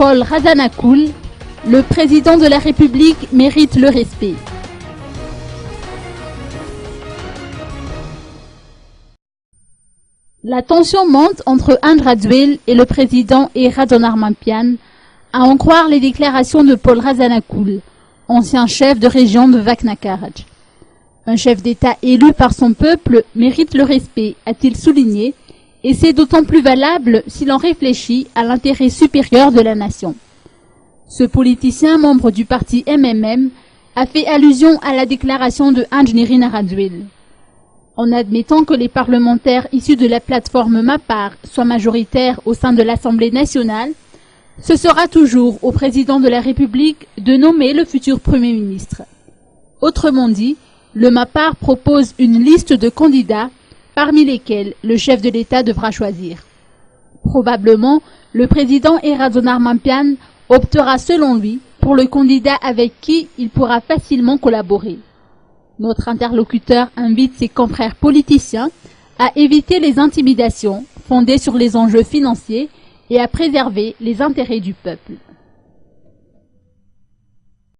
Paul Razanakul, le président de la République mérite le respect. La tension monte entre Andra Dzwel et le président Eradon Mampian, à en croire les déclarations de Paul Razanakul, ancien chef de région de Vaknakaraj. Un chef d'État élu par son peuple mérite le respect, a-t-il souligné, et c'est d'autant plus valable si l'on réfléchit à l'intérêt supérieur de la nation. Ce politicien, membre du parti MMM, a fait allusion à la déclaration de Anjniri Naradzwel. En admettant que les parlementaires issus de la plateforme MAPAR soient majoritaires au sein de l'Assemblée nationale, ce sera toujours au président de la République de nommer le futur Premier ministre. Autrement dit, le MAPAR propose une liste de candidats parmi lesquels le chef de l'État devra choisir. Probablement, le président Eradon Mampian optera selon lui pour le candidat avec qui il pourra facilement collaborer. Notre interlocuteur invite ses confrères politiciens à éviter les intimidations fondées sur les enjeux financiers et à préserver les intérêts du peuple.